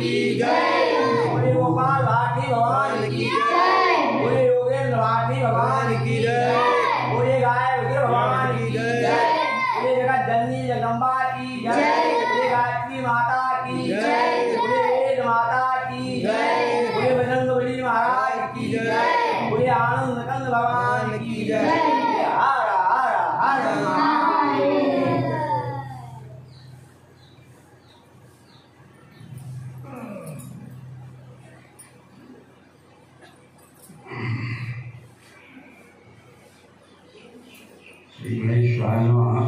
की जय। बोले गोपाल भाटी भगवान की जय। बोले योगेंद्र भाटी भगवान की जय। बोले गाय विग्रह भगवान की जय। बोले जगत जननी जगदम्बा की जय। बोले गायत्री माता की जय। बोले वेद माता की जय। बोले बजरंग बली महाराज की जय। बोले आनंद कंद भगवान की जय। हर हर हर महादेव। श्री गणेशाय नमः।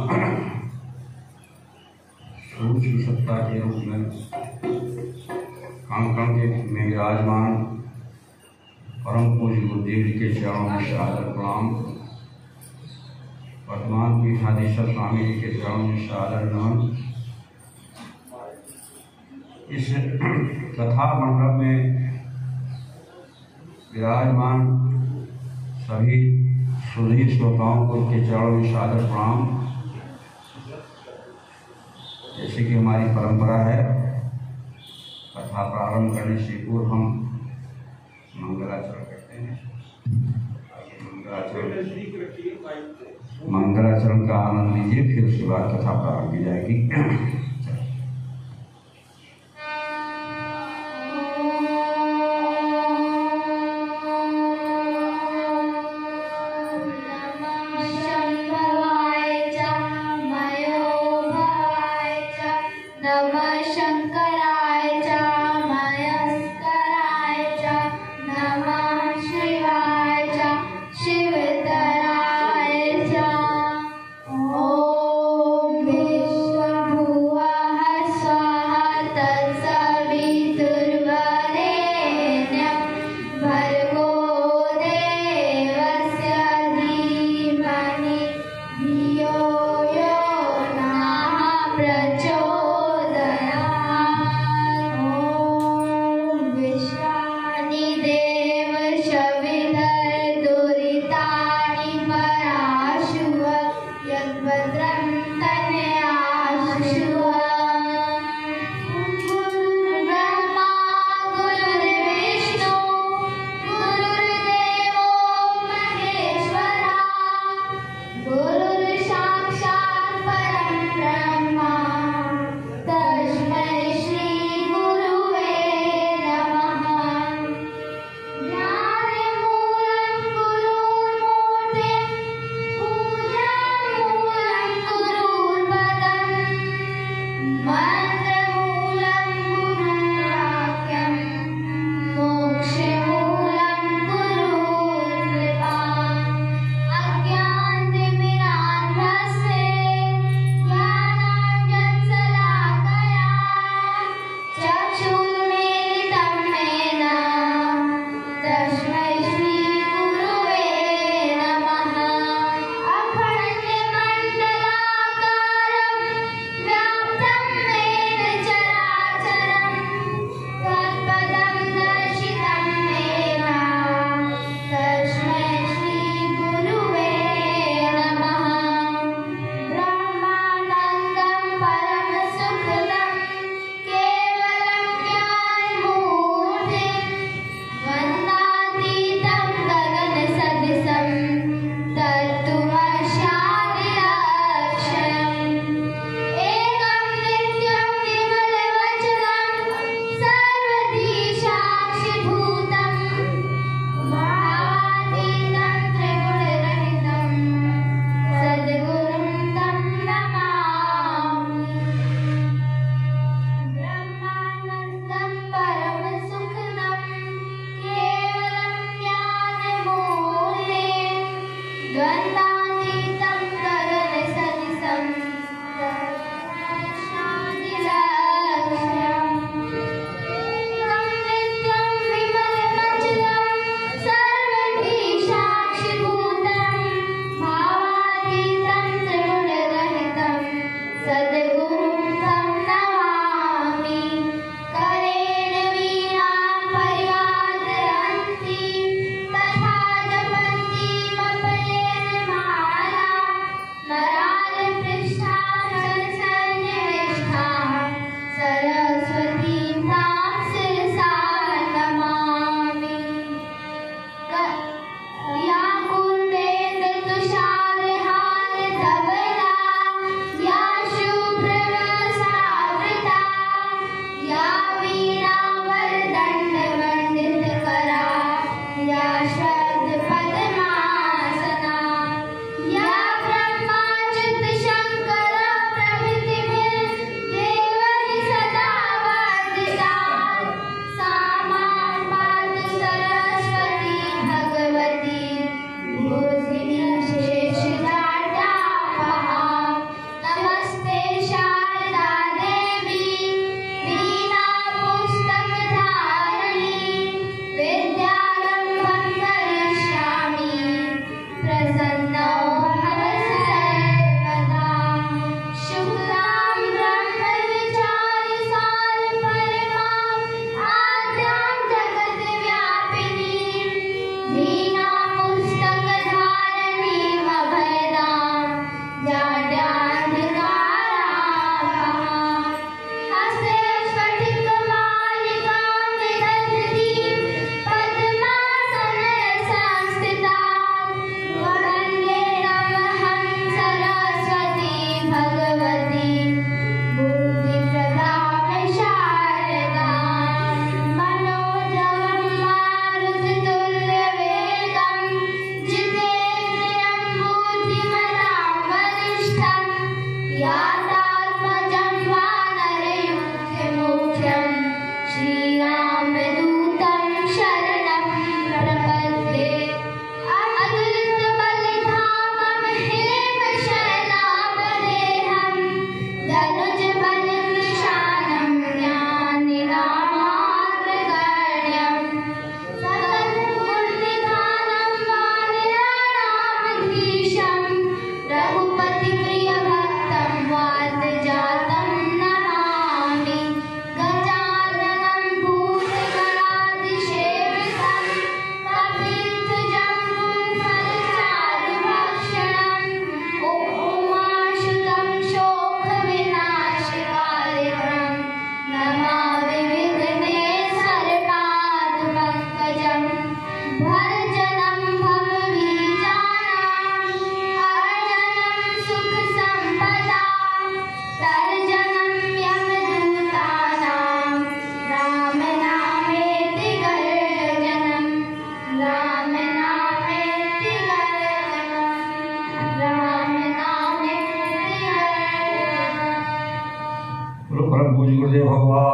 सूक्ष्म सत्ता के रूप में कण कण के में विराजमान परम पूज्य गुरुदेव जी के चरणों में सादर प्रणाम। वर्तमान पीठाधीश्वर स्वामी जी के चरणों में सादर नमन। इस कथा मंडप में विराजमान सभी सुधीर श्रोताओं को उनके चरणों में सादर प्रणाम। जैसे कि हमारी परंपरा है, कथा प्रारंभ करने से पूर्व हम मंगलाचरण करते हैं। मंगलाचरण का आनंद लीजिए, फिर उसके बाद कथा प्रारंभ की जाएगी।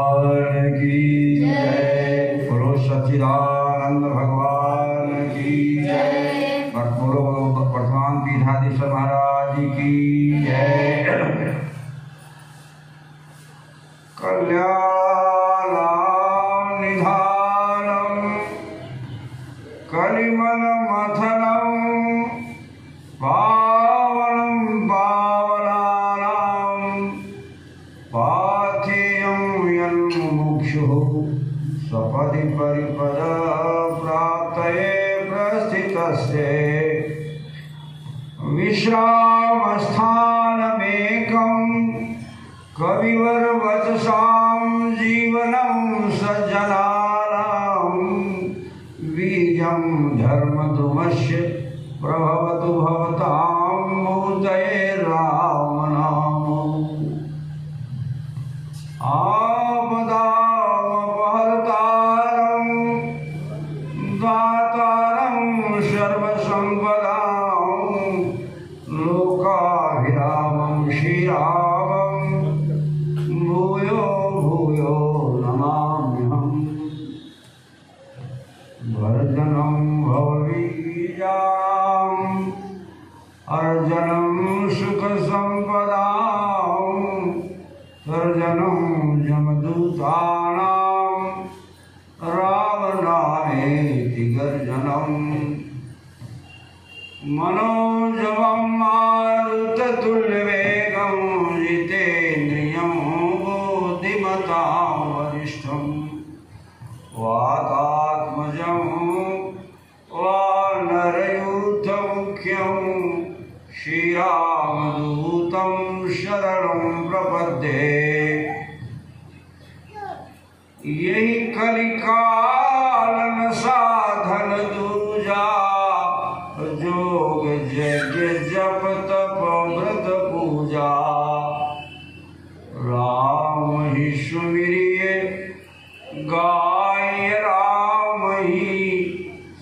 भगवान की जय। बोलो सच्चिदानंद भगवान की जय। बोलो वर्तमान पीठाधीश्वर महाराज की जय। कल्याणं निधानं कलिमल मथनं पावनं पावनानां पाथेयं यन्मुमुक्षुः सपदि परिपद प्राप्तये प्रस्थितस्य विश्रामस्थानमेकं कविवर वचसां जीवनं सज्जनानां बीजं धर्मद्रुमस्य प्रभवतु भवतां मूर्तये रामनामो। आपदामपहर्तारं दातारं सर्वसम्पदां लोकाभिरामं श्रीरामं भूयो भूयो नमाम्यहम्। वर्जनं भवबीजानाम् अर्जनं सुखसम्पदां सर्जनं यमदूतानां रावणानेति गर्जनम्। मनोजवं मारुततुल्यवेगं जितेन्द्रियं बुद्धिमतां वरिष्ठम् वातात्मजं वानरयूथमुख्यं श्रीरामदूतं शरणं प्रपद्ये। यही कलिकालन साधन दूजा जोग यज्ञ जप तप व्रत पूजा। राम ही सुमिरिय गाय राम ही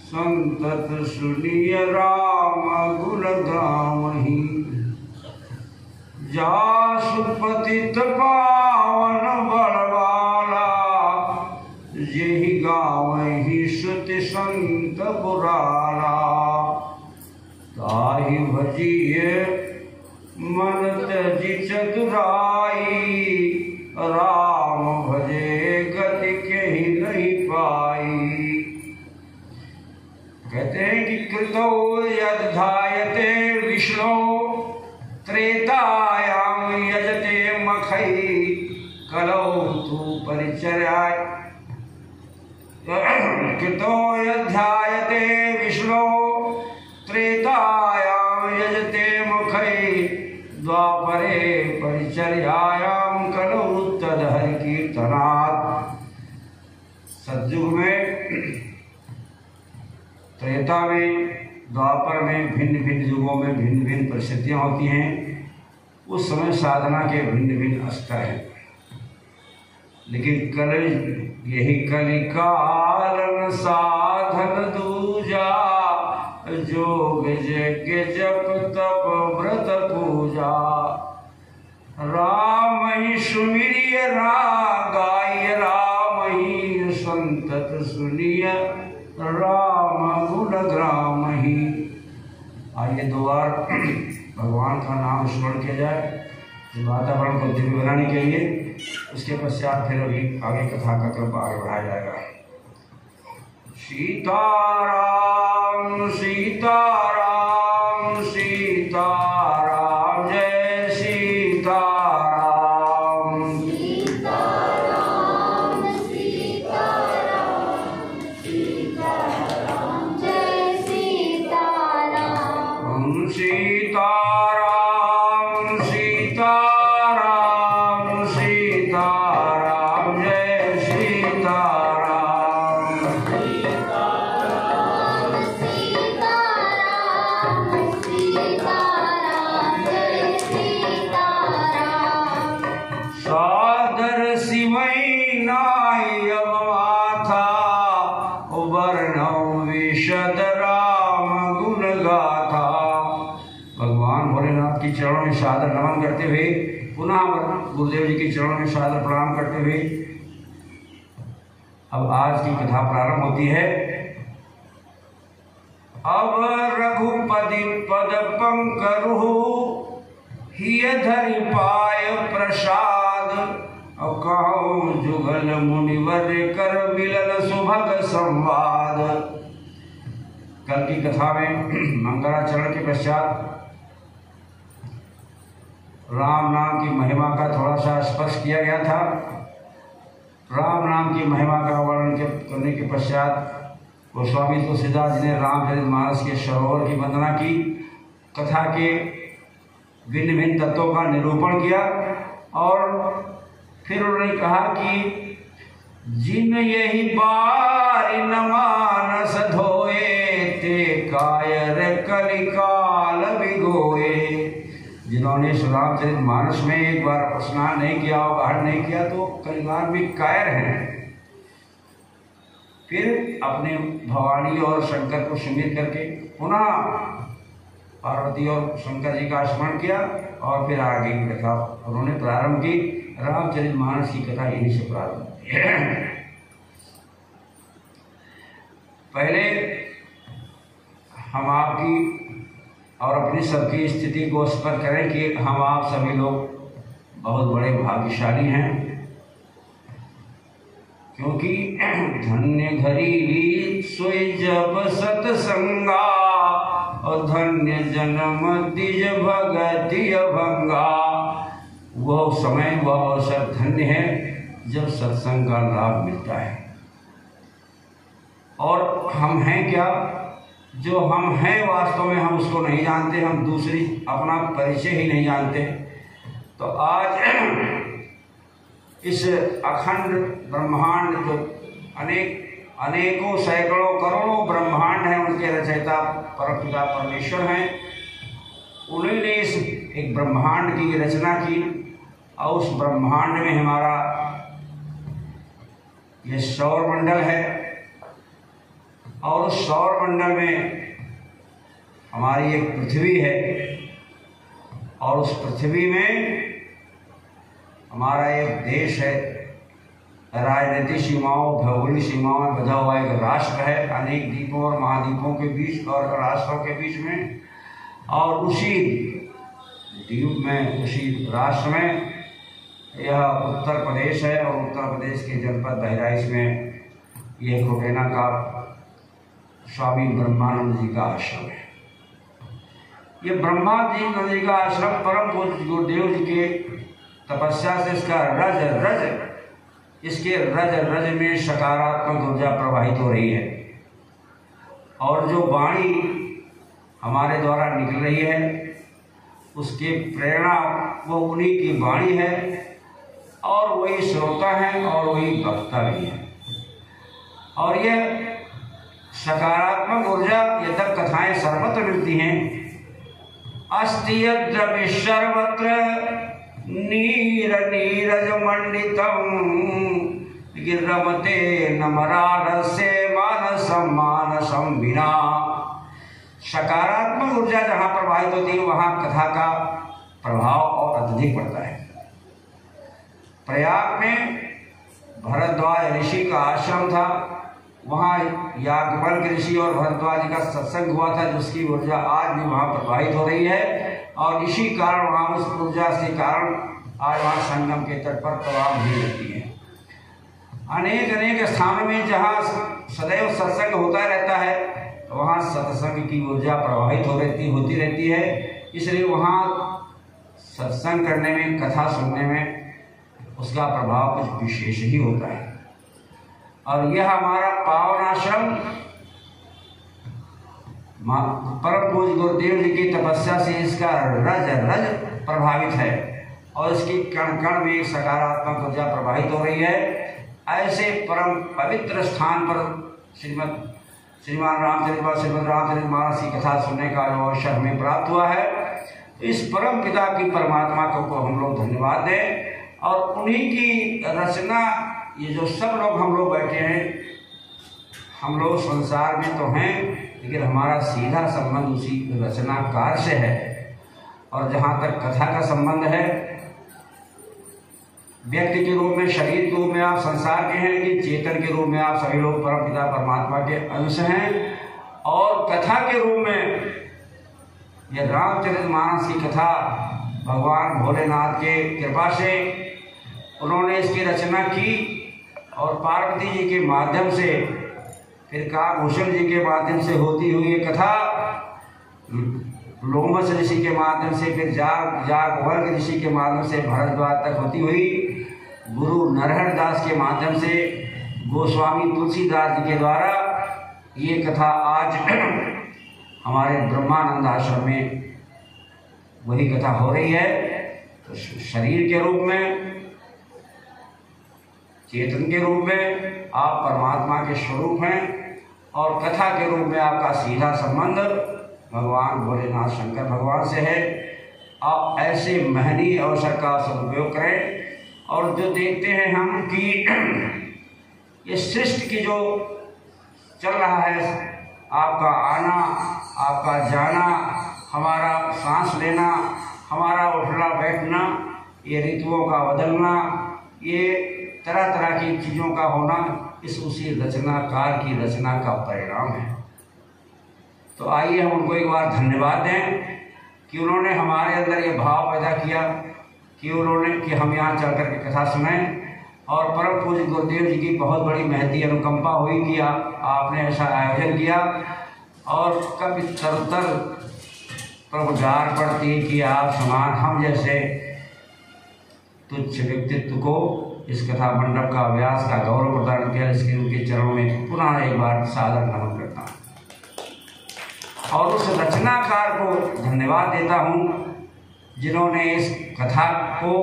संतत सुनिय राम गुण गाम ही। जासु पतित पावन बलवाला यही गावहि श्रुति संत पुराना। ताहि भजिए मन त्यजि चतुराई राम भजे गति कही नहीं पाई। कहते हैं कि कृतौ यद्धायते विष्णु त्रेतायां यजते मखै कलौ तु परिचर्याय। कृतो यद्धायते विष्णु त्रेतायां यजते मुखै द्वापरे परिचर्यायां कलौ तदहरि कीर्तनात्। सतयुग में, त्रेता में, द्वापर में, भिन्न भिन्न युगों में भिन्न भिन्न परिस्थितियां होती हैं। उस समय साधना के भिन्न भिन्न स्तर हैं। लेकिन यही कलिकालन साधन दूजा जोग यज्ञ जप तप व्रत पूजा। राम ही सुमिरिय गाय राम ही संतत सुनिय राम गुण ग्राम ही। आइए दो बार भगवान का नाम स्मरण किया जाए वातावरण को दिव्य बनाने के लिए। उसके पश्चात फिर अभी आगे कथा का क्रम आगे बढ़ाया जाएगा। सीताराम सीताराम सीताराम जय सीताराम। सीताराम सीताराम सीताराम जय सीताराम। सीताराम सीताराम सीताराम जय सीताराम। सादर सिमई नाई अब माथा वर्णव विशद राम गुण गाथा। भगवान भोलेनाथ की चरणों में सादर नमन करते हुए पुनः गुरुदेव जी के चरणों में सादर प्रणाम करते हुए अब आज की कथा प्रारंभ होती है। अब रघुपति पद पंकरु हिय धरि पाय प्रसाद, कहूँ जुगल मुनिवर कर मिलन सुभग संवाद। कल की कथा में मंगलाचरण के पश्चात राम नाम की महिमा का थोड़ा सा स्पर्श किया गया था। राम नाम की महिमा का वर्णन करने के पश्चात गोस्वामी तुलसीदास जी ने रामचरितमानस के सरोवर की वंदना की, कथा के भिन्न भिन्न तत्वों का निरूपण किया और फिर उन्होंने कहा कि जिन यही बार न मानस धोए, ते कायर कलिकाल भिगोए। जिन्होंने इस रामचरितमानस में एक बार स्नान नहीं किया और बाहर नहीं किया तो कलिकाल में कायर हैं। फिर अपने भवानी और शंकर को सुमित करके पुनः पार्वती और शंकर जी का स्मरण किया और फिर आगे की कथा उन्होंने प्रारंभ की। रामचरितमानस की कथा यहीं से प्रारंभ है। पहले हम आपकी और अपनी सबकी स्थिति को स्पष्ट करें कि हम आप सभी लोग बहुत बड़े भाग्यशाली हैं, क्योंकि धन्य घरी सोई जब सतसंगा, और धन्य जन्म दिज भगति अभंगा। वह समय वह अवसर धन्य है जब सत्संग का लाभ मिलता है। और हम हैं क्या? जो हम हैं वास्तव में हम उसको नहीं जानते, हम दूसरी अपना परिचय ही नहीं जानते। तो आज इस अखंड ब्रह्मांड जो अनेकों सैकड़ों करोड़ों ब्रह्मांड हैं, उनके रचयिता परमपिता परमेश्वर हैं। उन्हीं ने इस एक ब्रह्मांड की रचना की और उस ब्रह्मांड में हमारा ये सौर मंडल है और उस सौर मंडल में हमारी एक पृथ्वी है और उस पृथ्वी में हमारा एक देश है। राजनीतिक सीमाओं भौगोलिक सीमाओं में बधा हुआ एक राष्ट्र है, अनेक द्वीपों और महाद्वीपों के बीच और राष्ट्रों के बीच में। और उसी द्वीप में उसी राष्ट्र में यह उत्तर प्रदेश है और उत्तर प्रदेश के जनपद बहराइच में यह कोटेना का स्वामी ब्रह्मानंद जी का आश्रम है। ये ब्रह्मानंद जी का आश्रम परम पूज्य गुरुदेव जी के तपस्या से इसका इसके रज में सकारात्मक ऊर्जा प्रवाहित हो रही है और जो वाणी हमारे द्वारा निकल रही है उसकी प्रेरणा वो उन्हीं की वाणी है और वही श्रोता है और वही वक्ता भी है। और ये सकारात्मक ऊर्जा यद्यप कथाएं सर्वत्र मिलती हैं, अस्ति यद्यपि सर्वत्र नीरज मंडितम गिरमते नमरारसे मानसम मानसम बिना। सकारात्मक ऊर्जा जहाँ प्रवाहित होती है वहाँ कथा का प्रभाव और अत्यधिक पड़ता है। प्रयाग में भरद्वाज ऋषि का आश्रम था, वहाँ याज्ञवल्क्य ऋषि और भरद्वाज जी का सत्संग हुआ था, जिसकी ऊर्जा आज भी वहाँ प्रवाहित हो रही है। और इसी कारण वहाँ उस ऊर्जा के कारण आज वहाँ संगम के तट पर प्रवाह भी रहती है। अनेक स्थानों में जहाँ सदैव सत्संग होता रहता है वहाँ सत्संग की ऊर्जा प्रवाहित होती रहती है। इसलिए वहाँ सत्संग करने में, कथा सुनने में उसका प्रभाव कुछ विशेष ही होता है। और यह हमारा पावन आश्रम परम पूज्य गुरुदेव जी की तपस्या से इसका रज प्रभावित है और इसकी कण कण में एक सकारात्मक ऊर्जा प्रवाहित हो रही है। ऐसे परम पवित्र स्थान पर श्रीमान रामचरितमानस की कथा सुनने का जो अवसर हमें प्राप्त हुआ है, इस परम पिता की परमात्मा को हम लोग धन्यवाद दें। और उन्हीं की रचना, ये जो सब लोग हम लोग बैठे हैं, हम लोग संसार में तो हैं लेकिन हमारा सीधा संबंध उसी रचनाकार से है। और जहाँ तक कथा का संबंध है, व्यक्ति के रूप में, शरीर के रूप में आप संसार के हैं, लेकिन चेतन के रूप में आप सभी लोग परमपिता परमात्मा के अंश हैं। और कथा के रूप में यह रामचरितमानस की कथा भगवान भोलेनाथ के कृपा से उन्होंने इसकी रचना की और पार्वती जी के माध्यम से, फिर काकभूषण जी के माध्यम से होती हुई ये कथा लोमस ऋषि के माध्यम से, फिर जागवर्ग ऋषि के माध्यम से भारद्वाज तक होती हुई गुरु नरहर दास के माध्यम से गोस्वामी तुलसीदास जी के द्वारा ये कथा आज हमारे ब्रह्मानंद आश्रम में वही कथा हो रही है। तो शरीर के रूप में, चेतन के रूप में आप परमात्मा के स्वरूप हैं और कथा के रूप में आपका सीधा संबंध भगवान भोलेनाथ शंकर भगवान से है। आप ऐसे महनीय अवसर का सदुपयोग करें। और जो देखते हैं हम कि ये सृष्टि की जो चल रहा है, आपका आना, आपका जाना, हमारा सांस लेना, हमारा उठना बैठना, ये ऋतुओं का बदलना, ये तरह तरह की चीज़ों का होना, इस उसी रचनाकार की रचना का परिणाम है। तो आइए हम उनको एक बार धन्यवाद दें कि उन्होंने हमारे अंदर ये भाव पैदा किया कि हम यहाँ चल कर के कथा सुनाएं। और परम पूज्य गुरुदेव जी की बहुत बड़ी महती अनुकंपा हुई कि आपने ऐसा आयोजन किया। और कभी तरतर प्रभुजार पड़ती है कि आप समान हम जैसे तुच्छ व्यक्तित्व को इस कथा मंडप का व्यास का गौरव प्रदान किया। इसके उनके चरणों में पुनः एक बार सादर नमन करता हूँ और उस रचनाकार को धन्यवाद देता हूँ जिन्होंने इस कथा को,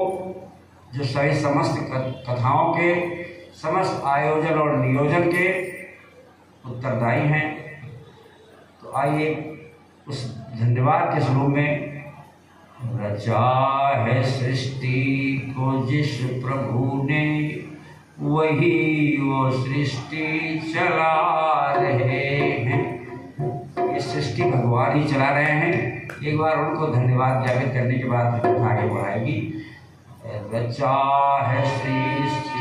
जो सभी समस्त कथाओं के समस्त आयोजन और नियोजन के उत्तरदायी हैं। तो आइए उस धन्यवाद के स्वरूप में, रचा है सृष्टि को जिस प्रभु ने, वही वो सृष्टि चला रहे हैं। ये सृष्टि भगवान ही चला रहे हैं। एक बार उनको धन्यवाद ज्ञापित करने के बाद आगे बढ़ाएगी। रचा है सृष्टि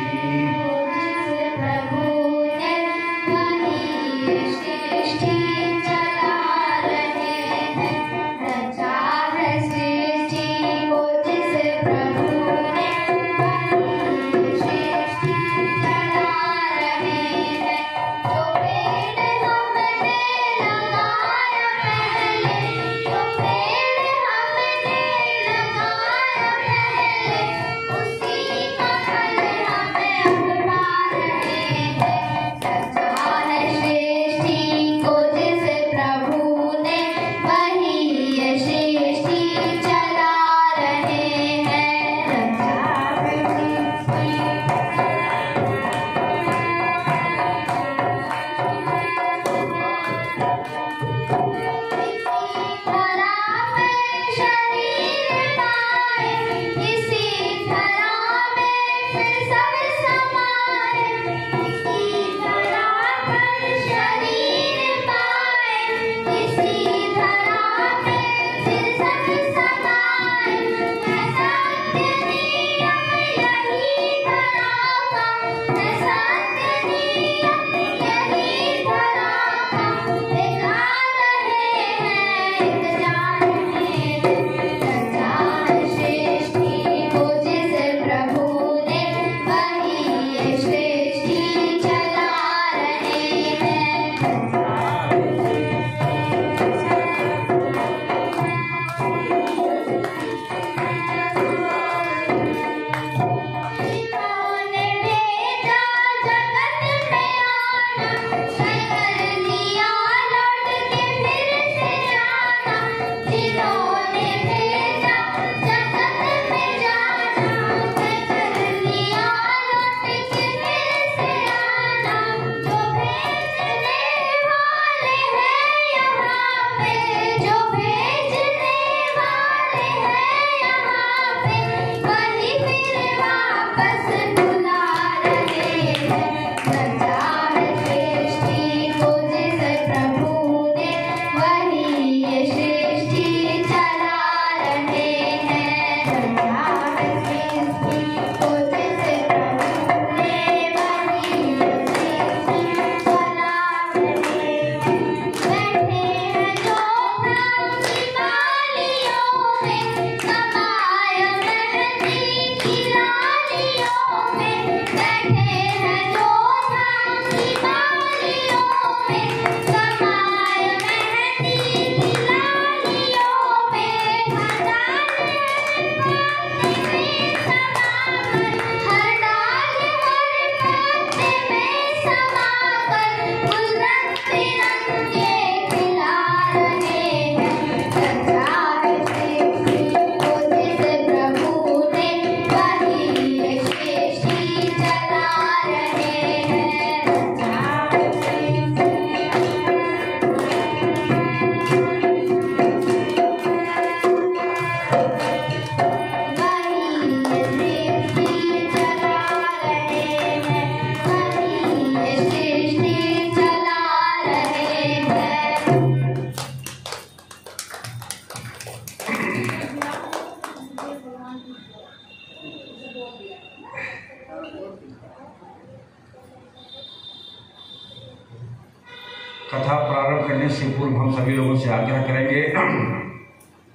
कथा प्रारंभ करने से पूर्व हम सभी लोगों से आग्रह करेंगे,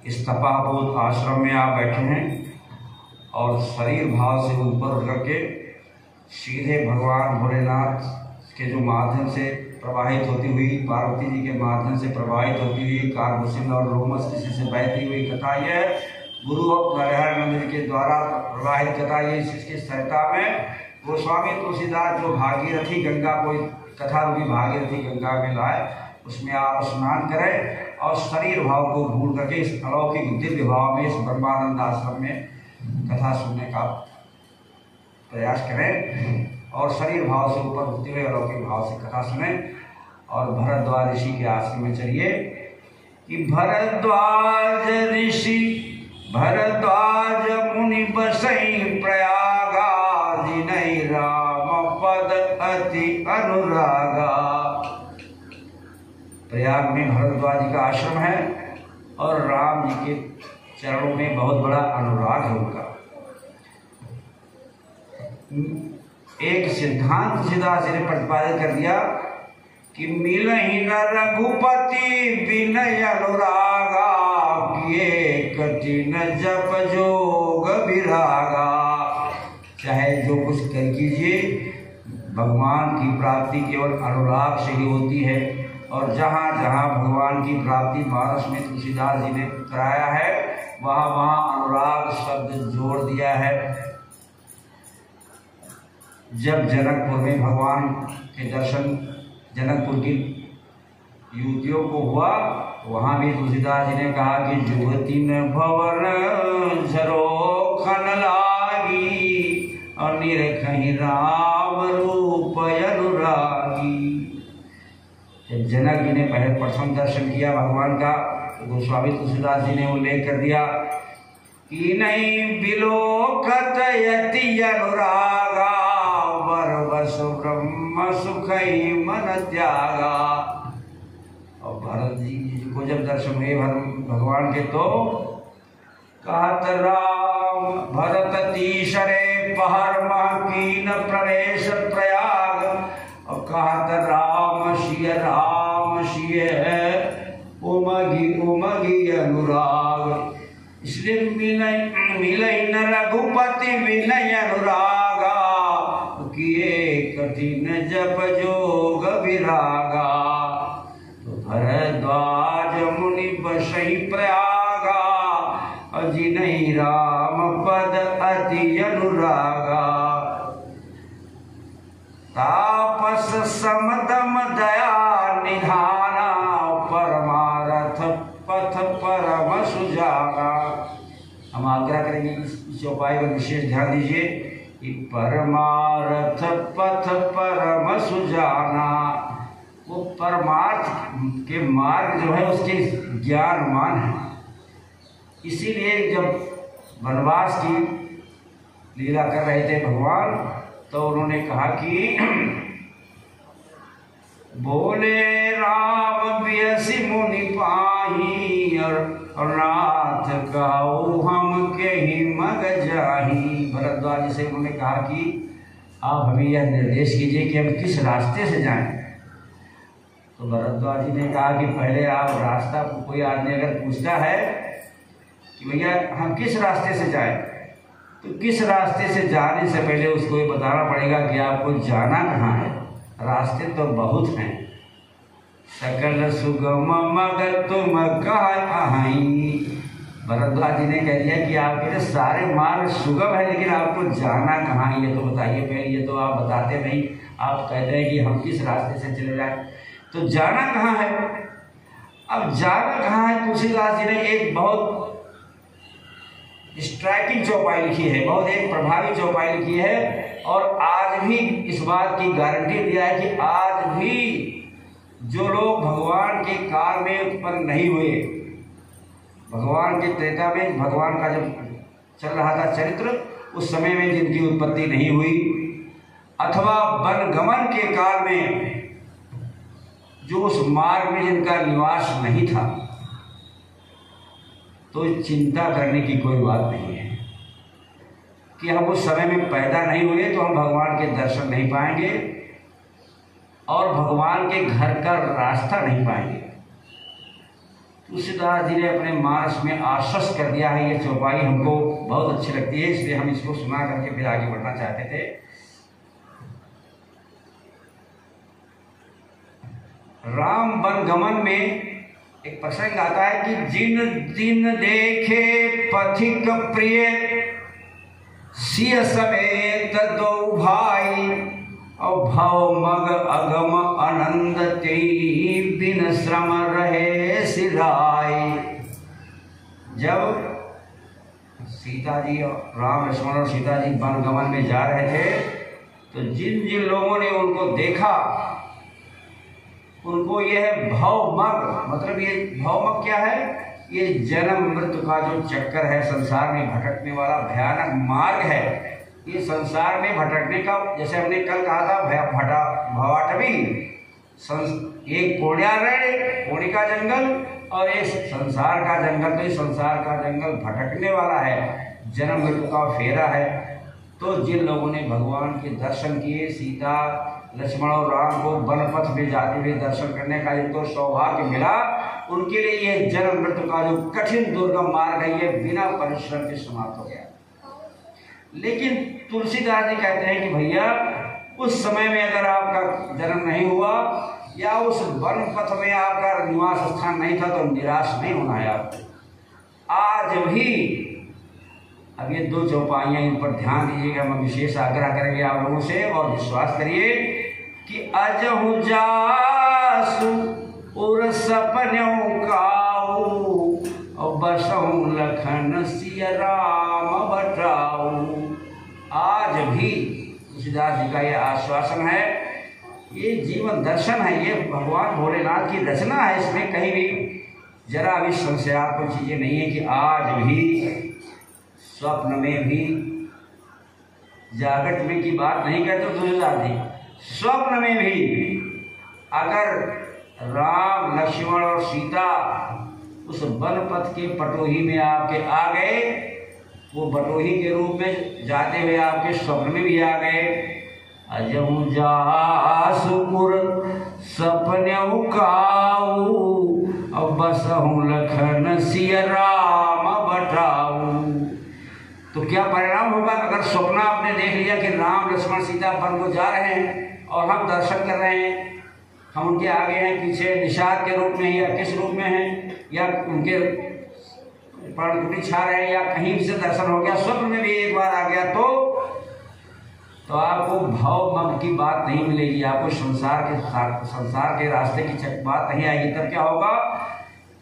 इस तपापोत आश्रम में आप बैठे हैं और शरीर भाव से ऊपर उठ करके सीधे भगवान भोलेनाथ के जो माध्यम से प्रवाहित होती हुई, पार्वती जी के माध्यम से प्रवाहित होती हुई कालभूषण और लोमस से बहती हुई कथा, यह गुरु नारायणानंद जी के द्वारा प्रवाहित कथा, ये इसके सहायता में गोस्वामी तुलसीदास जो भागीरथी गंगा को कथा रूपी भागीरथी गंगा में लाए, उसमें आप स्नान करें और शरीर भाव को भूल करके इस अलौकिक दिव्य भाव में, इस ब्रह्मानंद आश्रम में कथा सुनने का प्रयास करें और शरीर भाव से ऊपर उठते हुए अलौकिक भाव से कथा सुने। और भरद्वाज ऋषि के आश्रम में चलिए कि भरद्वाज ऋषि भरद्वाज मुनि बसई प्रयागा, जिनहि राम पद अति अनुरागा। प्रयाग में भरद्वाज जी का आश्रम है और राम जी के चरणों में बहुत बड़ा अनुराग है उनका। एक सिद्धांत तुलसीदास जी ने प्रतिपादित कर दिया कि मिलहि न रघुपति विनय अनुरागा, किए कठिन जप जोग विरागा। चाहे जो कुछ कर कीजिए, भगवान की प्राप्ति केवल अनुराग से ही होती है। और जहाँ जहाँ भगवान की प्राप्ति मानस में तुलसीदास जी ने कराया है, वहाँ वहाँ अनुराग शब्द जोड़ दिया है। जब जनकपुर में भगवान के दर्शन जनकपुर की युवतियों को हुआ, वहाँ भी तुलसीदास जी ने कहा कि जुवती न भवन झरोखन लागी, और निरखहि राम रूप अनुरागी। जब जनक जी ने पहले प्रथम दर्शन किया भगवान का, गोस्वामी तुलसीदास जी ने उल्लेख कर दिया कि नहीं बिलोकत यति अनुरागा, बरबस ब्रह्म सुखई मन त्यागा। और भरत जी को जब दर्शन हुए भगवान के, तो कहत राम भरत तीसरे पहर कीन प्रवेश प्रयाग, और कहत राम शिय उमगी उमगी अनुराग। इसलिए मिलहि न रघुपति विनय अनुरागा, किए कठिन जप जोग विरागा। तो भरद्वाज मुनि बसई प्रयागा, जिनहि राम पद अति अनुरागा। तापस समदम दया निधाना, परमारथ पथ परम सुजाना। हम आग्रह करेंगे इस चौपाई पर विशेष ध्यान दीजिए कि परमार्थ पथ परम सुजाना। वो परमार्थ के मार्ग जो है उसके ज्ञानमान है। इसीलिए जब वनवास की लीला कर रहे थे भगवान, तो उन्होंने कहा कि बोले राम बियसि मुनि पाही, और नाथ गाओ हम के ही मग जाही। भरद्वाज जी से उन्होंने कहा कि आप हमें यह निर्देश कीजिए कि हम किस रास्ते से जाएं। तो भरद्वाज जी ने कहा कि पहले आप रास्ता, कोई आदमी अगर पूछता है कि भैया हम किस रास्ते से जाएं, तो किस रास्ते से जाने से पहले उसको ये बताना पड़ेगा कि आपको जाना कहाँ है। रास्ते तो बहुत हैं। सकल सुगम मग तुम कहीं। भरद्वाज जी ने कह दिया कि आपके तो सारे मार्ग सुगम है, लेकिन आपको जाना कहाँ है ये तो बताइए। पहले ये तो आप बताते नहीं, आप कहते हैं कि हम किस रास्ते से चले जाएं, तो जाना कहाँ है। अब जाना कहाँ है, तुलसीदास जी ने एक बहुत स्ट्राइकिंग चौपाई लिखी है, बहुत एक प्रभावी चौपाई लिखी है। और आज भी इस बात की गारंटी दिया है कि आज भी जो लोग भगवान के काल में उत्पन्न नहीं हुए, भगवान के त्रेता में भगवान का जब चल रहा था चरित्र, उस समय में जिनकी उत्पत्ति नहीं हुई, अथवा वनगमन के काल में जो उस मार्ग में जिनका निवास नहीं था, तो चिंता करने की कोई बात नहीं है कि हम उस समय में पैदा नहीं हुए तो हम भगवान के दर्शन नहीं पाएंगे। और भगवान के घर का रास्ता नहीं पाएंगे। तुलसीदास जी ने अपने मानस में आश्वस्त कर दिया है। ये चौपाई हमको बहुत अच्छी लगती है, इसलिए हम इसको सुना करके फिर आगे बढ़ना चाहते थे। राम वन गमन में एक प्रसंग आता है कि जिन दिन देखे पथिक प्रिय सिय समेत दो भाई, और भव मग अगम आनंद तेई बिन श्रम रहे सिराय। जब सीता जी और राम लक्ष्मण और सीता जी वन गमन में जा रहे थे तो जिन जिन लोगों ने उनको देखा उनको यह भवमग, मतलब ये भवमग क्या है? ये जन्म मृत्यु का जो चक्कर है, संसार में भटकने वाला भयानक मार्ग है। ये संसार में भटकने का, जैसे हमने कल कहा था, भवाटवी, एक पुण्यारण्य पुण्य का जंगल और एक संसार का जंगल। तो ये संसार का जंगल भटकने वाला है, जन्म मृत्यु का फेरा है। तो जिन लोगों ने भगवान के दर्शन किए, सीता लक्ष्मण और राम को वन पथ में जाते हुए दर्शन करने का जिनको सौभाग्य मिला, उनके लिए ये जन्म मृत्यु का जो कठिन दुर्गम मार्ग है, ये बिना परिश्रम के समाप्त हो गया। लेकिन तुलसीदास जी कहते हैं कि भैया उस समय में अगर आपका जन्म नहीं हुआ या उस वन पथ में आपका निवास स्थान नहीं था तो निराश नहीं होना है आपको। आज भी, अब ये दो चौपाइयाँ, इन पर ध्यान दीजिएगा, मैं विशेष आग्रह करेंगे आप लोगों से, और विश्वास करिए कि अजहु जासु उर सपन्यों काऊ, और बसहु लखन सिय राम बटाऊ। आज भी तुलसीदास जी का ये आश्वासन है, ये जीवन दर्शन है, ये भगवान भोलेनाथ की रचना है। इसमें कहीं भी जरा भी संशयात्मक चीजें नहीं है कि आज भी स्वप्न में भी, जागृत में की बात नहीं करते तुलसीदास जी, स्वप्न में भी अगर राम लक्ष्मण और सीता उस वन पथ के पटोही में आपके आ गए, वो बटोही के रूप में जाते हुए आपके स्वप्न में भी आ गए। अजहु जासुपुर सपन्यौ काऊ, अब बसहु लखन सिय राम बटाऊ। तो क्या परिणाम होगा अगर स्वप्न आपने देख लिया कि राम लक्ष्मण सीता वन को जा रहे हैं और हम दर्शन कर रहे हैं, हम उनके आगे हैं, पीछे, निषाद के रूप में या किस रूप में हैं, या उनके पर्णकुटी छा रहे हैं, या कहीं से दर्शन हो गया, स्वप्न में भी एक बार आ गया, तो आपको भाव मग की बात नहीं मिलेगी, आपको संसार के रास्ते की बात नहीं आएगी। तब क्या होगा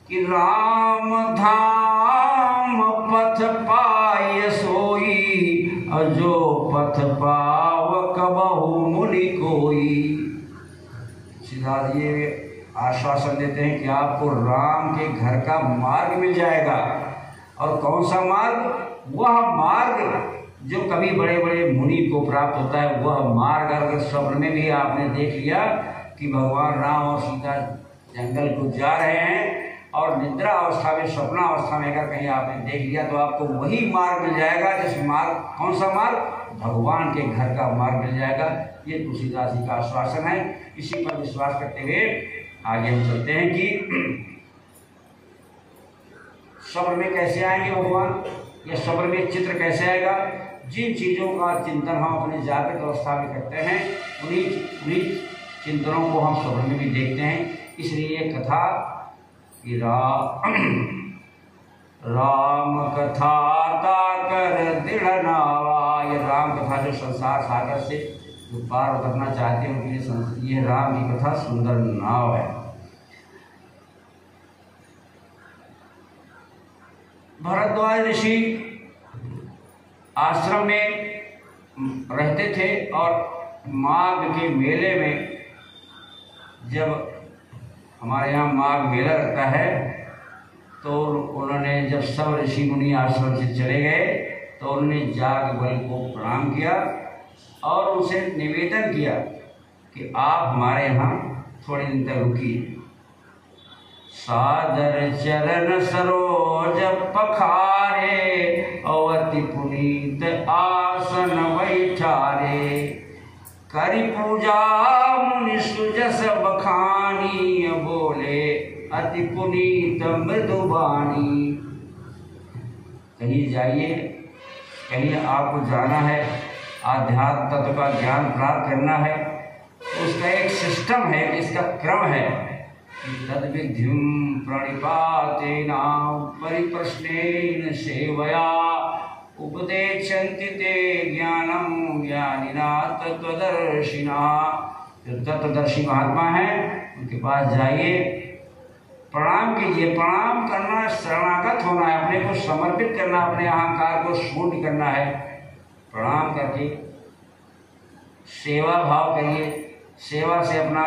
कि राम धाम पथ पाय सोई, और जो पथ पाव कबहु मुनि कोई। सीधा ये आश्वासन देते हैं कि आपको राम के घर का मार्ग मिल जाएगा। और कौन सा मार्ग? वह मार्ग जो कभी बड़े बड़े मुनि को प्राप्त होता है, वह मार्ग अगर स्वप्न में भी आपने देख लिया कि भगवान राम और सीता जंगल को जा रहे हैं, और निद्रा अवस्था में, स्वप्न अवस्था में अगर कहीं आपने देख लिया, तो आपको वही मार्ग मिल जाएगा। जिस मार्ग, कौन सा मार्ग? भगवान के घर का मार्ग मिल जाएगा। ये तुलसीदास जी का आश्वासन है। इसी पर विश्वास करते हुए आगे हम चलते हैं कि स्वप्न में कैसे आएंगे भगवान, या स्वप्न में चित्र कैसे आएगा। जिन चीज़ों का चिंतन हम अपने जागृत अवस्था में करते हैं, उन्हीं चिंतनों को हम स्वप्न में भी देखते हैं। इसलिए ये कथा कि राम कथा ताकर दृढ़ नावा, ये राम कथा जो संसार सागर से जो पार उतरना चाहते हैं उनके लिए ये राम की कथा सुंदर नाव है। भरद्वाज ऋषि आश्रम में रहते थे, और माघ के मेले में, जब हमारे यहाँ माघ मेला लगता है, तो उन्होंने, जब सब ऋषि मुनि आश्रम से चले गए, तो उन्होंने जागबल को प्रणाम किया और उनसे निवेदन किया कि आप हमारे यहाँ थोड़े दिन तक रुकिए। सादर चरण सरोज पखारे, अवति पुनीत आसन बैठारे, करि पूजा मुनि सुज जस बखानी बोले अति पुनीत मृदुबानी। कहीं जाइए, कहीं आपको जाना है, आध्यात्म तत्व का ज्ञान प्राप्त करना है, उसका एक सिस्टम है, इसका क्रम है। तद्विधिं प्रणिपातेना परिप्रश्नेन सेवया उपदेशन्ति ते ज्ञानं ज्ञानिना तत्त्वदर्शिना। जो तत्वदर्शी महात्मा हैं उनके पास जाइए, प्रणाम कीजिए। प्रणाम करना शरणागत होना है, अपने को समर्पित करना, अपने अहंकार को शून्य करना है। प्रणाम करके सेवा भाव करिए। सेवा से अपना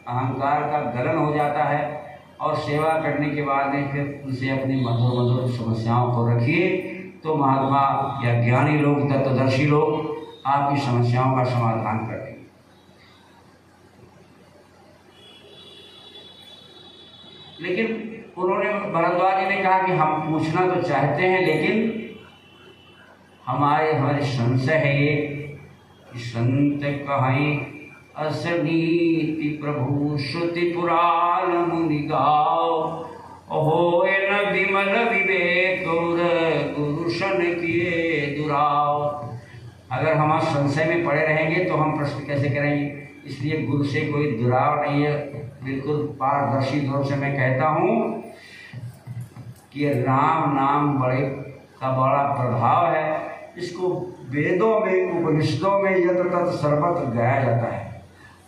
अहंकार का गलन हो जाता है और सेवा करने के बाद में फिर उनसे अपनी मधुर मधुर समस्याओं को रखिए, तो महात्मा या ज्ञानी लोग, तत्वदर्शी लोग आपकी समस्याओं का समाधान कर देंगे। लेकिन उन्होंने, भरद्वाज जी ने कहा कि हम पूछना तो चाहते हैं, लेकिन हमारे संशय है ये कि संत कहें असनीति प्रभु श्रुति पुराण मुनि गाओ, हो न विमल विवेक गुरु शन किए दुराव। अगर हम संशय में पड़े रहेंगे तो हम प्रश्न कैसे करेंगे? इसलिए गुरु से कोई दुराव नहीं है, बिल्कुल पारदर्शी दौर से मैं कहता हूँ कि राम नाम का बड़ा प्रभाव है। इसको वेदों में, उपनिषदों में यत्र तत्र सर्वत्र गाया जाता है।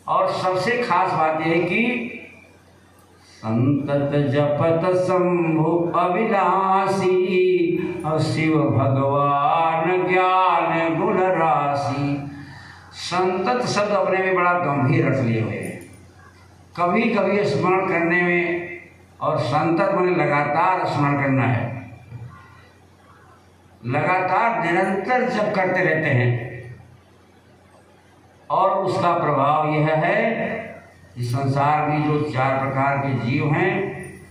और सबसे खास बात यह है कि संतत जपत शंभु अविनाशी और शिव भगवान ज्ञान गुण राशि। संतत शब्द अपने में बड़ा गंभीर रख लिए हुए हैं। कभी कभी स्मरण करने में, और संतत मैंने लगातार स्मरण करना है, लगातार निरंतर जप करते रहते हैं। और उसका प्रभाव यह है कि संसार में जो 4 प्रकार के जीव हैं,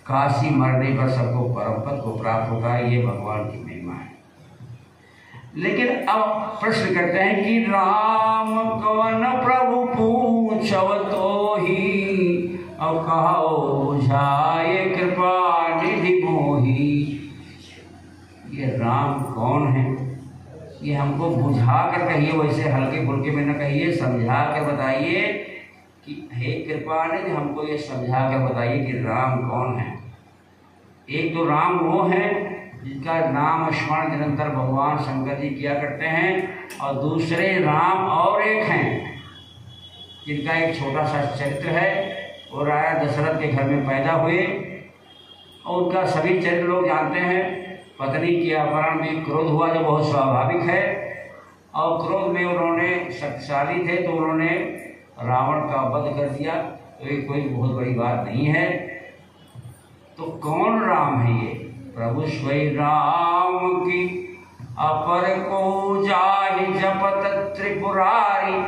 काशी मरने पर सबको परम पद को प्राप्त होता है। ये भगवान की महिमा है। लेकिन अब प्रश्न करते हैं कि राम कवन प्रभु पूछव तो ही, अब कहो बुझाए कृपा निधि मोही। ये राम कौन है? ये हमको बुझा कर कहिए, वैसे हल्के फुल्के में न कहिए, समझा कर बताइए कि हे कृपा निधि, हमको ये समझा कर बताइए कि राम कौन है। एक तो राम वो है जिनका नाम स्मरण निरंतर भगवान शंकर जी किया करते हैं, और दूसरे राम और एक हैं जिनका एक छोटा सा चरित्र है। वो राजा दशरथ के घर में पैदा हुए और उनका सभी चरित्र लोग जानते हैं। पत्नी के अपहरण में क्रोध हुआ, जो बहुत स्वाभाविक है, और क्रोध में उन्होंने, शक्तिशाली थे तो उन्होंने रावण का वध कर दिया। तो ये कोई बहुत बड़ी बात नहीं है। तो कौन राम है ये? प्रभु स्वयं राम की अपर को जाहि जपत त्रिपुरारी,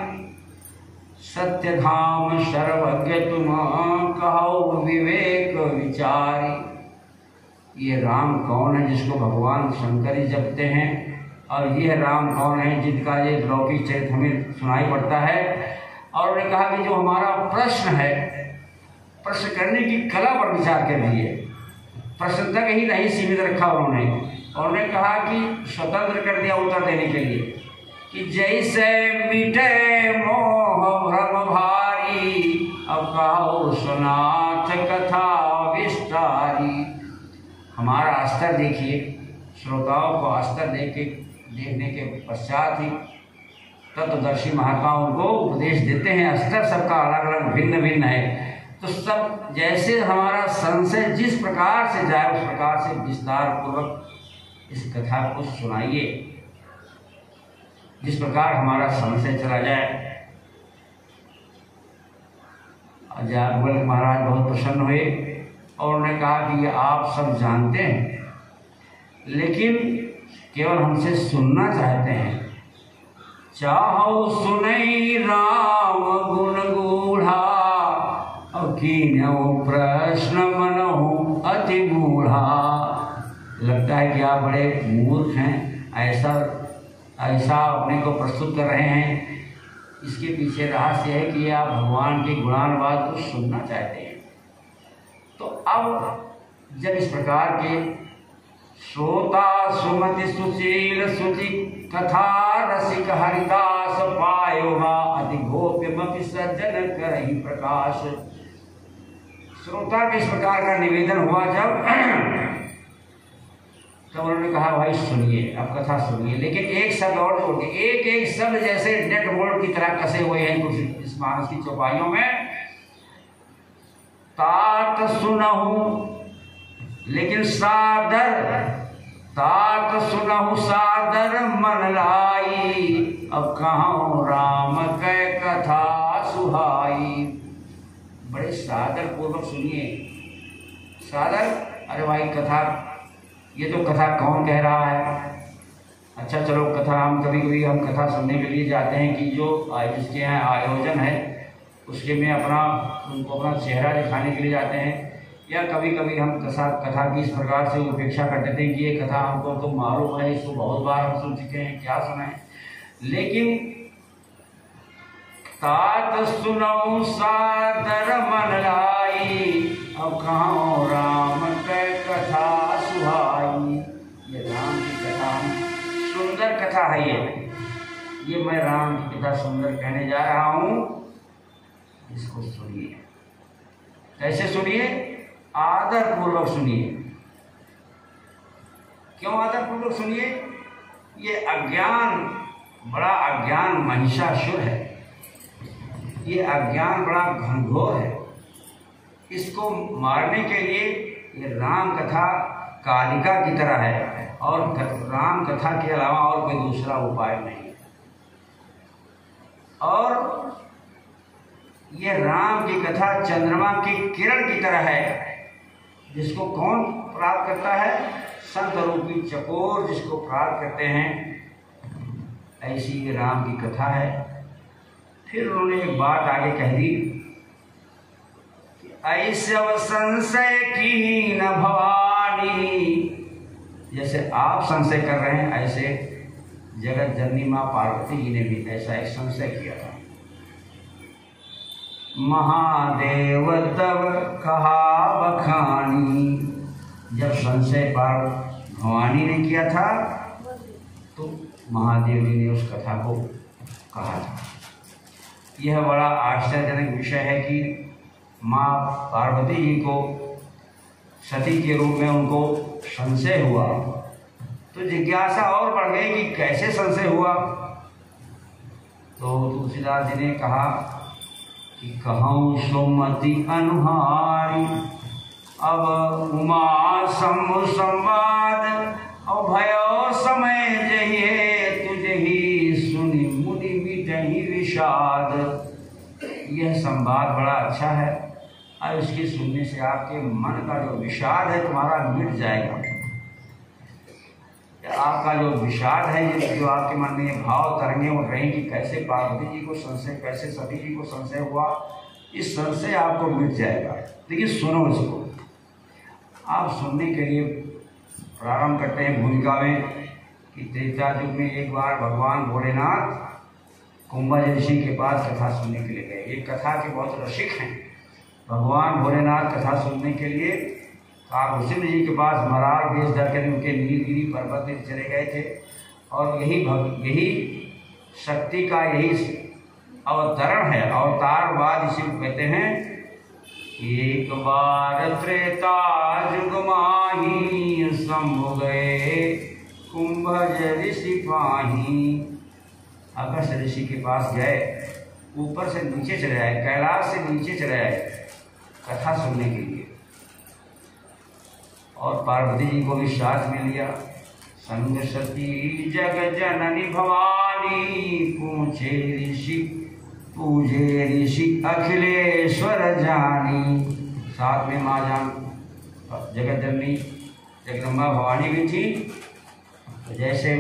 सत्य धाम सर्वज्ञ तुम कहो विवेक विचारी। ये राम कौन है जिसको भगवान शंकर ही जपते हैं? और यह राम कौन है जिनका ये लौकिक चरित्र हमें सुनाई पड़ता है? और उन्होंने कहा कि जो हमारा प्रश्न है, प्रश्न करने की कला पर विचार कर लिए। प्रश्न तक ही नहीं सीमित रखा उन्होंने। और उन्होंने कहा कि स्वतंत्र कर दिया उत्तर देने के लिए कि जैसे मिटे मोह भ्रम भारी, अब कहो सुनाथ कथा विस्तारी। हमारा स्तर देखिए, श्रोताओं को स्तर देखने के पश्चात ही तत्वदर्शी महात्माओं को उपदेश देते हैं। स्तर सबका अलग अलग भिन्न भिन्न है। तो सब जैसे हमारा संशय जिस प्रकार से जाए उस प्रकार से विस्तार पूर्वक इस कथा को सुनाइए, जिस प्रकार हमारा संशय चला जाए। अजामिल महाराज बहुत प्रसन्न हुए और उन्होंने कहा कि ये आप सब जानते हैं, लेकिन केवल हमसे सुनना चाहते हैं। चाहो सुनई राम गुण गूढ़ा, कीन्यौ प्रश्न मनहु अति मूढ़ा। लगता है कि आप बड़े मूर्ख हैं, ऐसा अपने को प्रस्तुत कर रहे हैं। इसके पीछे रहस्य है कि आप भगवान के गुणानुवाद को सुनना चाहते हैं। तो अब जब इस प्रकार के श्रोता सुमति सुशील सुचि कथा रसिक हरिदास पायोगा अति गोप्यमपि सज्जन करहि प्रकाश। श्रोता के इस प्रकार का निवेदन हुआ जब तो उन्होंने कहा भाई सुनिए, अब कथा सुनिए, लेकिन एक शब्द और जोड़ के, एक एक शब्द जैसे नेट बोल्ट की तरह कसे हुए हैं कुछ इस मानस की चौपाइयों में। तात सुनहु लेकिन सादर, तात सुनहु सादर मन लाई, अब कहूँ राम कै कथा सुहाई। बड़े सादर पूर्वक सुनिए। सादर, अरे भाई कथा, ये तो कथा कौन कह रहा है? अच्छा चलो कथा, हम कभी कभी हम कथा सुनने के लिए जाते हैं कि जो जिसके यहाँ आयोजन है उसके में उनको अपना चेहरा दिखाने के लिए जाते हैं, या कभी कभी हम कथा की इस प्रकार से उपेक्षा कर देते हैं कि ये कथा हमको तो मालूम है, इसको बहुत बार हम सुन चुके हैं, क्या सुनाएं। लेकिन तात सुनऊ सादर मन लाई, अब कहूँ राम कै कथा सुहाई। ये राम की कथा, सुंदर कथा है ये मैं राम की कथा सुंदर कहने जा रहा हूँ, इसको सुनिए। कैसे सुनिए? आदर पूर्वक सुनिए। क्यों आदर पूर्वक सुनिए? ये अज्ञान, बड़ा अज्ञान महिषासुर है, ये अज्ञान बड़ा घनघोर है। इसको मारने के लिए ये राम कथा कालिका की तरह है, और राम कथा के अलावा और कोई दूसरा उपाय नहीं। और ये राम की कथा चंद्रमा की किरण की तरह है, जिसको कौन प्राप्त करता है? संत रूपी चकोर जिसको प्राप्त करते हैं, ऐसी ये राम की कथा है। फिर उन्होंने एक बात आगे कह दी कि ऐसव संशय की न भवानी, जैसे आप संशय कर रहे हैं ऐसे जगत जननी माँ पार्वती जी ने भी ऐसा एक संशय किया था। महादेव तब कहा बखानी, जब संशय पार भवानी ने किया था तो महादेव जी ने उस कथा को कहा था। यह बड़ा आश्चर्यजनक विषय है कि माँ पार्वती जी को सती के रूप में उनको संशय हुआ, तो जिज्ञासा और बढ़ गई कि कैसे संशय हुआ। तो तुलसीदास जी ने कहा कि कहूँ सुमति अनुहारी, अब उमा संवाद, और भयो समय जहिए तुझे ही सुनी मुनि मिटहि विषाद। यह संवाद बड़ा अच्छा है, और इसके सुनने से आपके मन का जो विषाद है तुम्हारा मिट जाएगा। आपका जो विषाद है, जो आपके मन में भाव तरंगे उठ रही कि कैसे पार्वती जी को संशय, कैसे सती जी को संशय हुआ, इस संशय आपको मिट जाएगा। लेकिन सुनो इसको। आप सुनने के लिए प्रारंभ करते हैं भूमिका में कि त्रेता युग में एक बार भगवान भोलेनाथ कुंभज ऋषि के पास कथा सुनने के लिए गए। ये कथा के बहुत रसिक हैं। भगवान भोलेनाथ कथा सुनने के लिए काकुसिंह जी के पास मरार वेश धर कर उनके नीलगिरी पर्वत में चले गए थे, और यही शक्ति का यही अवतरण है, अवतारवाद इसी को कहते हैं। एक बार त्रेता युग माही, शंभु गए कुंभज ऋषि पाही। अगस्त ऋषि के पास गए, ऊपर से नीचे चले आए, कैलाश से नीचे चले आए कथा सुनने के लिए, और पार्वती जी को भी साथ में लिया। संग सती जग जननी भवानी, पूजे ऋषि अखिलेश्वर जानी। साथ में माँ जान जगत जननी जगदम्बा भवानी भी थी। तो जैसे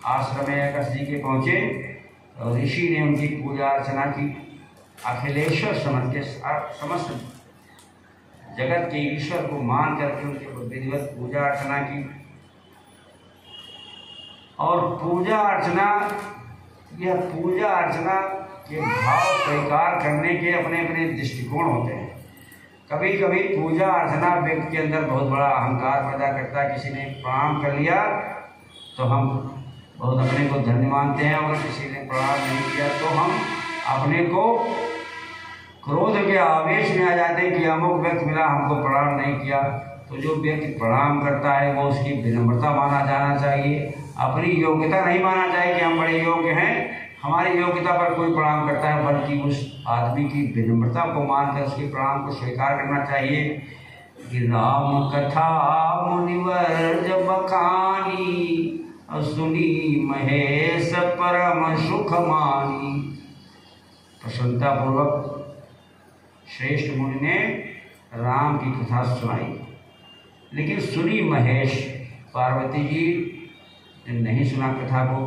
आश्रम में अगस्त जी के पहुँचे तो ऋषि ने उनकी पूजा अर्चना की। अखिलेश्वर समझ के समस्त जगत के ईश्वर को मान करके उनके विधिवत पूजा अर्चना की। और पूजा अर्चना, यह पूजा अर्चना के भाव स्वीकार करने के अपने अपने दृष्टिकोण होते हैं। कभी कभी पूजा अर्चना व्यक्ति के अंदर बहुत बड़ा अहंकार पैदा करता है। किसी ने प्रणाम कर लिया तो हम बहुत अपने को धन्य मानते हैं, और किसी ने प्रणाम नहीं किया तो हम अपने को क्रोध के आवेश में आ जाते हैं कि अमुक व्यक्ति मिला हमको प्रणाम नहीं किया। तो जो व्यक्ति प्रणाम करता है वो उसकी विनम्रता माना जाना चाहिए, अपनी योग्यता नहीं माना चाहिए कि हम बड़े योग्य हैं, हमारी योग्यता पर कोई प्रणाम करता है, बल्कि उस आदमी की विनम्रता को मानकर उसके प्रणाम को स्वीकार करना चाहिए। कि राम कथा मुनिवर जब बखानी, सुनी महेश परम सुख मानी। प्रसन्नता पूर्वक श्रेष्ठ मुनि ने राम की कथा सुनाई, लेकिन सुनी महेश, पार्वती जी ने नहीं सुना कथा को,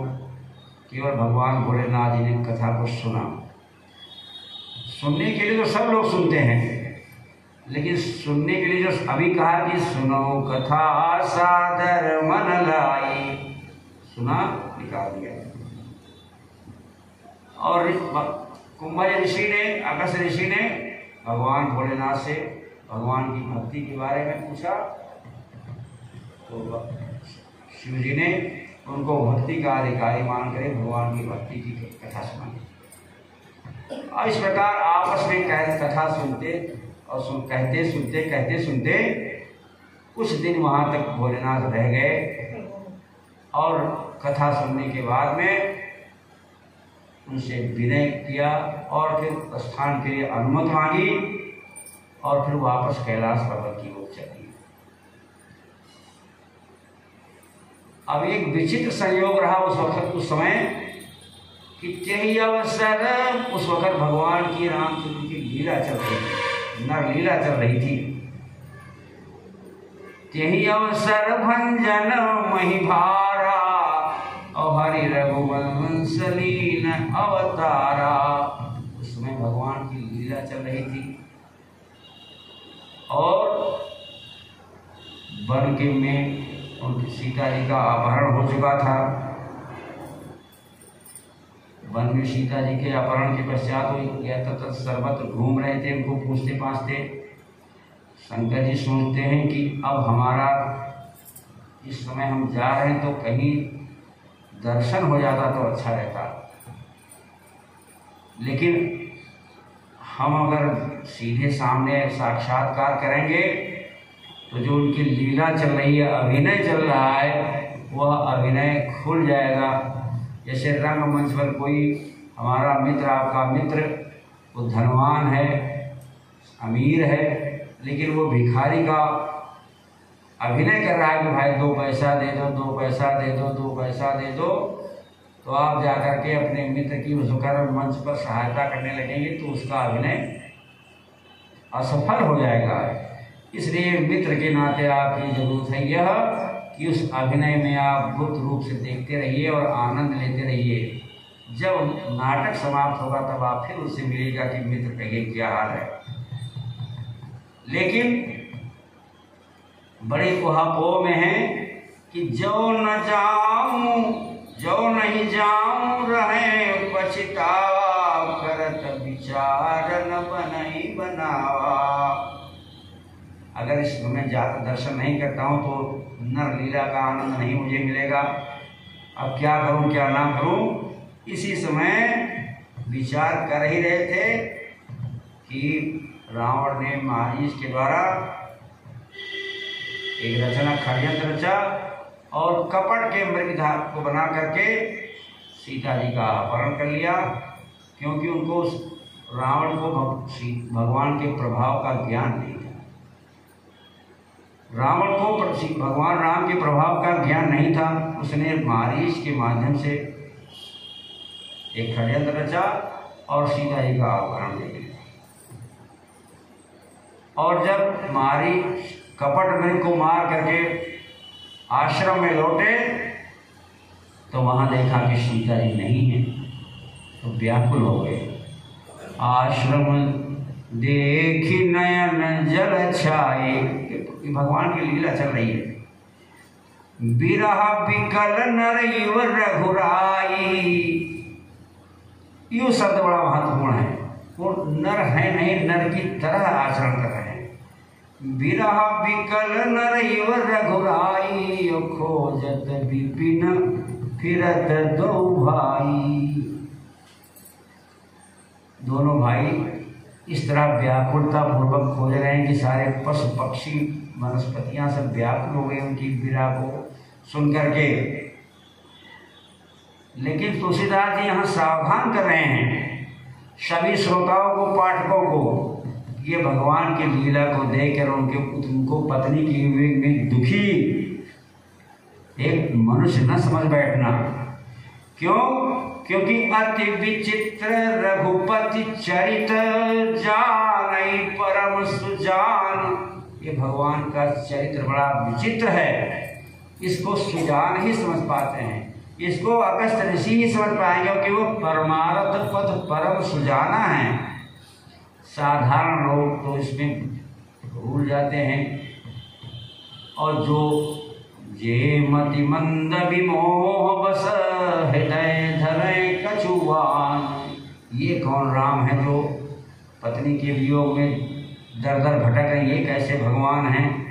केवल भगवान भोलेनाथ जी ने कथा को सुना। सुनने के लिए तो सब लोग सुनते हैं, लेकिन सुनने के लिए जो अभी कहा कि सुनो कथा सादर मन लाई, सुना निकाल दिया। और कुंभज ऋषि ने, अगस्त ऋषि ने भगवान भोलेनाथ से भगवान की भक्ति के बारे में पूछा, तो शिव जी ने उनको भक्ति का अधिकारी मानकर भगवान की भक्ति की कथा सुनाई। और इस प्रकार आपस में कथा सुनते और कहते सुनते कुछ दिन वहाँ तक भोलेनाथ रह गए, और कथा सुनने के बाद में उनसे विनय किया और फिर प्रस्थान के लिए अनुमति मांगी, और फिर वापस कैलाश पर्वत की ओर चली। अब एक विचित्र संयोग रहा उस समय कि यही अवसर, उस वक्त भगवान की रामचंद्र की लीला चल रही थी, नर लीला चल रही थी। यही अवसर भंजन महिभारा, और हरि रघुवंश लीन अवतारा। उस समय भगवान की लीला चल रही थी, और वन के में उनकी सीता जी का अपहरण हो चुका था। वन में सीता जी के अपहरण के पश्चात वो यत्र सर्वत्र घूम रहे थे, उनको पूछते पाछते। शंकर जी सोचते हैं कि अब हमारा इस समय हम जा रहे हैं तो कहीं दर्शन हो जाता तो अच्छा रहता, लेकिन हम अगर सीधे सामने साक्षात्कार करेंगे तो जो उनकी लीला चल रही है, अभिनय चल रहा है, वह अभिनय खुल जाएगा। जैसे रंगमंच पर कोई हमारा मित्र, आपका मित्र, वो धनवान है, अमीर है, लेकिन वो भिखारी का अभिनय कर रहा है कि भाई 2 पैसा दे दो, 2 पैसा दे दो, 2 पैसा दे दो, तो आप जाकर के अपने मित्र की उस मंच पर सहायता करने लगेंगे तो उसका अभिनय असफल हो जाएगा। इसलिए मित्र के नाते आपकी जरूरत है यह कि उस अभिनय में आप गुप्त रूप से देखते रहिए और आनंद लेते रहिए। जब नाटक समाप्त होगा तब आप फिर उससे मिलेगा कि मित्र कहिए क्या हाल है। लेकिन बड़े कुहापों में है कि जो न जाऊं, जो नहीं जाऊं रहे पछतावा, करत विचार न बनई बनावा। अगर इस में जाकर दर्शन नहीं करता हूँ तो नर लीला का आनंद नहीं मुझे मिलेगा। अब क्या करूँ क्या ना करूँ। इसी समय विचार कर ही रहे थे कि रावण ने मारीच के द्वारा एक रचना षड्यंत्र रचा और कपट के मृगधार को बना करके सीता जी का अपहरण कर लिया, क्योंकि उनको रावण को भगवान के प्रभाव का ज्ञान नहीं था। रावण को भगवान राम के प्रभाव का ज्ञान नहीं था। उसने मारीच के माध्यम से एक षड्यंत्र रचा और सीता जी का अपहरण ले लिया। और जब मारीच कपट मृग को मार करके आश्रम में लौटे तो वहां देखा कि सीता जी नहीं है, तो व्याकुल हो गए। आश्रम देखी नयन जल छाए, भगवान की लीला चल रही है। बिरह बिकल नर रघुराई, यो शब्द बड़ा महत्वपूर्ण है। वो नर है नहीं, नर की तरह आचरण कर रहे हैं। विरह विकल नर इव रघुराई, खोजत विपिन फिरत दो भाई। दोनों भाई इस तरह व्याकुलता पूर्वक खोज रहे हैं कि सारे पशु पक्षी वनस्पतियां सब व्याकुल हो गए उनकी विरह को सुन करके। लेकिन तुलसीदास जी यहाँ सावधान कर रहे हैं सभी श्रोताओं को, पाठकों को, ये भगवान की लीला को देखकर उनको पत्नी की हुई में दुखी एक मनुष्य न समझ बैठना। क्यों? क्योंकि अति विचित्र रघुपति चरित जानई परम सुजान। ये भगवान का चरित्र बड़ा विचित्र है, इसको सुजान ही समझ पाते हैं, इसको अगस्त्य ऋषि ही समझ पाएंगे क्योंकि वो परमार्थ पद परम सुजाना है। साधारण लोग तो इसमें भूल जाते हैं। और जो जे मति मंद विमोह बस हृदय धरे कछुआन, ये कौन राम है जो पत्नी के वियोग में दर दर भटक रहे, ये कैसे भगवान हैं?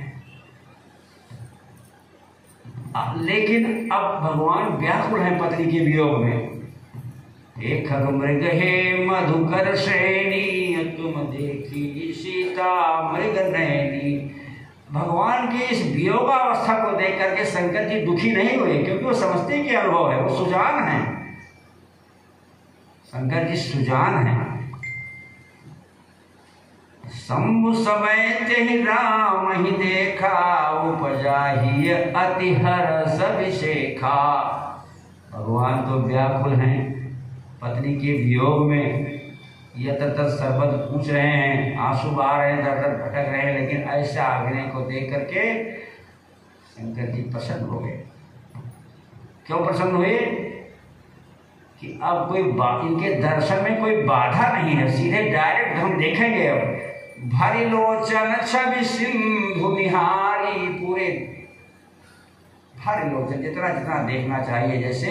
लेकिन अब भगवान व्याकुल हैं पत्नी के वियोग में। एक मृग हे मधुकर श्रेणी, तुम देखी सीता मृग नैनी। भगवान की इस वियोगावस्था को देख करके शंकर जी दुखी नहीं हुए, क्योंकि वो समझते कि अनुभव है, वो सुजान है। शंकर जी सुजान है। शंभु समय ते राम ही देखा, उपजा ही अति हर्ष विशेखा। भगवान तो व्याकुल हैं पत्नी के वियोग में, यत्र सर्वत्र पूछ रहे हैं, आंसू बहा रहे हैं, दर दर भटक रहे हैं। लेकिन ऐसा अभिनय को देख करके शंकर जी प्रसन्न हो गए। क्यों प्रसन्न हुए? कि अब कोई इनके दर्शन में कोई बाधा नहीं है, सीधे डायरेक्ट हम देखेंगे। अब भारी लोचन छवि सिंधु निहारी, पूरे भारी लोचन जितना जितना देखना चाहिए, जैसे